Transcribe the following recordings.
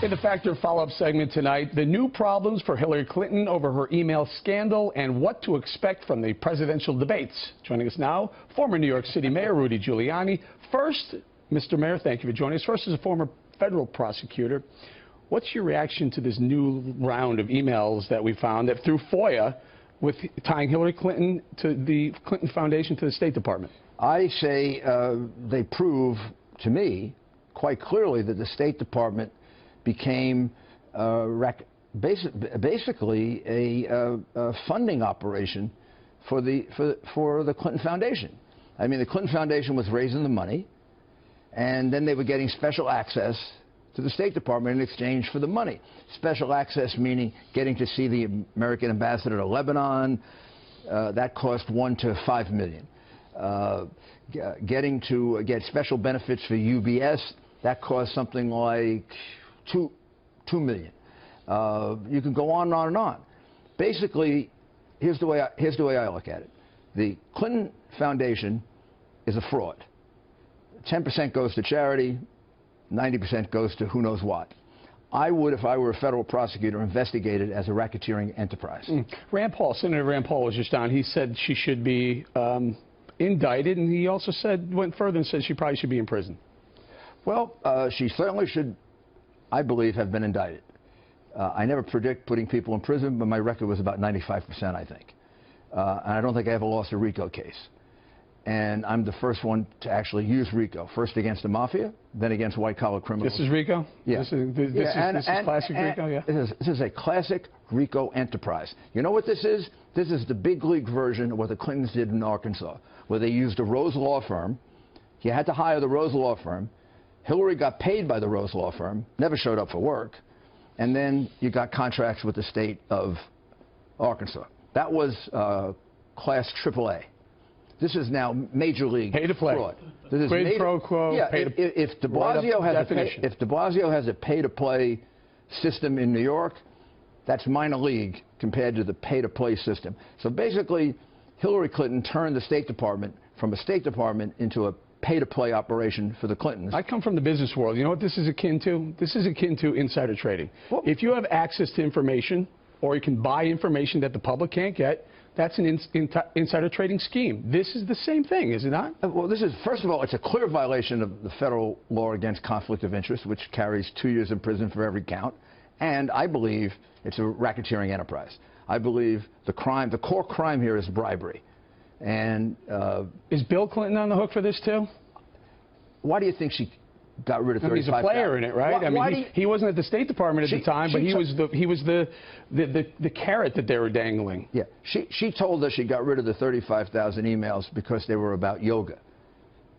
In the Factor follow-up segment tonight, the new problems for Hillary Clinton over her email scandal and what to expect from the presidential debates. Joining us now, former New York City Mayor Rudy Giuliani. First, Mr. Mayor, thank you for joining us. First, as a former federal prosecutor, what's your reaction to this new round of emails that we found that through FOIA with tying Hillary Clinton to the Clinton Foundation to the State Department? I say they prove to me quite clearly that the State Department became basically a funding operation for the Clinton Foundation. I mean, the Clinton Foundation was raising the money, and then they were getting special access to the State Department in exchange for the money. Special access meaning getting to see the American ambassador to Lebanon. That cost $1 to $5 million. Getting to get special benefits for UBS, that cost something like $2 million. You can go on and on and on. Basically, here's the way I look at it. The Clinton Foundation is a fraud. 10% goes to charity, 90% goes to who knows what. I would, if I were a federal prosecutor, investigate it as a racketeering enterprise. Rand Paul, Senator Rand Paul was just on. He said she should be indicted, and he also went further and said she probably should be in prison. Well, she certainly should, I believe, have been indicted. I never predict putting people in prison, but my record was about 95%, I think. And I don't think I ever lost a RICO case. And I'm the first one to actually use RICO, first against the mafia, then against white-collar criminals. This is RICO? Yeah. This is classic RICO, yeah? This is a classic RICO enterprise. You know what this is? This is the big league version of what the Clintons did in Arkansas, where they used a Rose law firm. You had to hire the Rose law firm. Hillary got paid by the Rose law firm, never showed up for work, and then you got contracts with the state of Arkansas. That was class AAA. This is now major league pay to play. Fraud. This is quid pro quo. Yeah, if de Blasio has a pay-to-play system in New York, that's minor league compared to the pay-to-play system. So basically, Hillary Clinton turned the State Department from a State Department into a pay-to-play operation for the Clintons. I come from the business world. You know what this is akin to? This is akin to insider trading. Well, if you have access to information, or you can buy information that the public can't get, that's an insider trading scheme. This is the same thing, is it not? Well, this is, first of all, it's a clear violation of the federal law against conflict of interest, which carries 2 years in prison for every count. And I believe it's a racketeering enterprise. I believe the core crime here is bribery. And is Bill Clinton on the hook for this too? Why do you think she got rid of 35,000? He's a player in it, right? I mean, he wasn't at the State Department at the time, but he was the carrot that they were dangling. Yeah, she told us she got rid of the 35,000 emails because they were about yoga.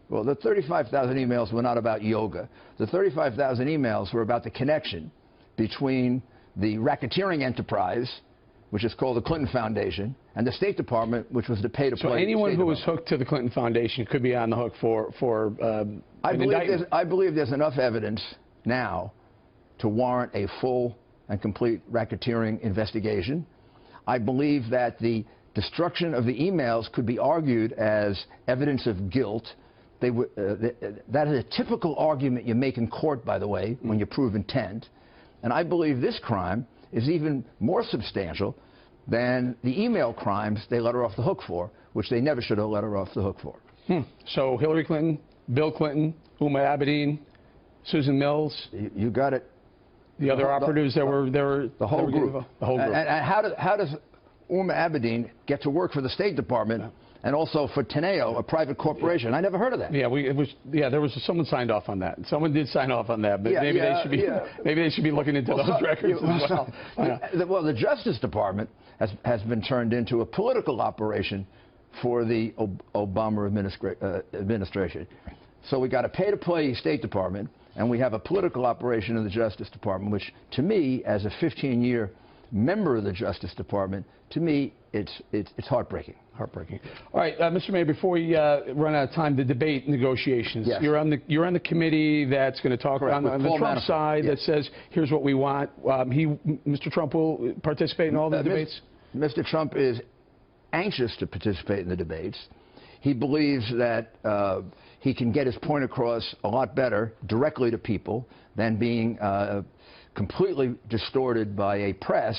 Well, the 35,000 emails were not about yoga. The 35,000 emails were about the connection between the racketeering enterprise, which is called the Clinton Foundation, and the State Department, which was the pay-to-play. So anyone who was hooked to the Clinton Foundation could be on the hook for I believe there's enough evidence now to warrant a full and complete racketeering investigation. I believe that the destruction of the emails could be argued as evidence of guilt. That is a typical argument you make in court, by the way, when you prove intent. And I believe this crime is even more substantial than the email crimes they let her off the hook for, which they never should have let her off the hook for. So Hillary Clinton, Bill Clinton, Huma Abedin, Susan Mills. You got it. The other operatives that were the whole group. The whole group. And how does Huma Abedin get to work for the State Department and also for Teneo, a private corporation? I never heard of that. Yeah, there was someone signed off on that. Someone did sign off on that, but maybe they should be looking into those records as well. Well, the Justice Department has been turned into a political operation for the Obama administration. So we got a pay-to-play State Department, and we have a political operation in the Justice Department, which, to me, as a 15-year member of the Justice Department, to me, it's heartbreaking. Heartbreaking. All right, Mr. Mayor, before we run out of time, the debate negotiations. Yes. You're on the committee that's going to talk on the Trump side that says, here's what we want. Mr. Trump will participate in all the debates? Mr. Trump is anxious to participate in the debates. He believes that he can get his point across a lot better directly to people than being completely distorted by a press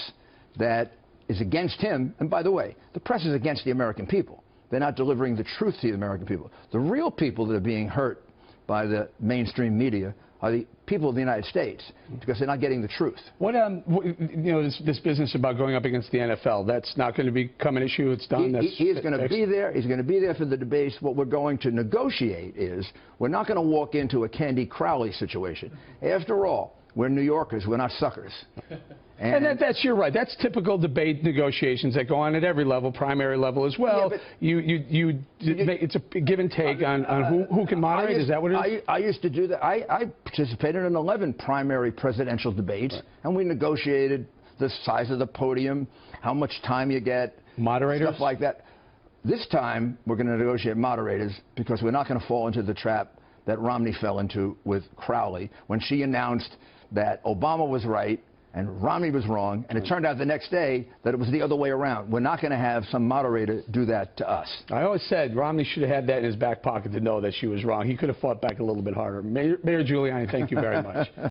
that is against him. And by the way, the press is against the American people. They're not delivering the truth to the American people. The real people that are being hurt by the mainstream media are the people of the United States, because they're not getting the truth. What, this business about going up against the NFL, that's not going to become an issue? It's done? He is going to be there. He's going to be there for the debates. What we're going to negotiate is we're not going to walk into a Candy Crowley situation. After all, we're New Yorkers. We're not suckers. And you're right. That's typical debate negotiations that go on at every level, primary level as well. Yeah, it's a give and take on who can moderate. Is that what it is? I used to do that. I participated in 11 primary presidential debates, and we negotiated the size of the podium, how much time you get, moderators, stuff like that. This time, we're going to negotiate moderators because we're not going to fall into the trap that Romney fell into with Crowley when she announced that Obama was right and Romney was wrong, and it turned out the next day that it was the other way around. We're not going to have some moderator do that to us. I always said Romney should have had that in his back pocket to know that she was wrong. He could have fought back a little bit harder. Mayor Giuliani, thank you very much.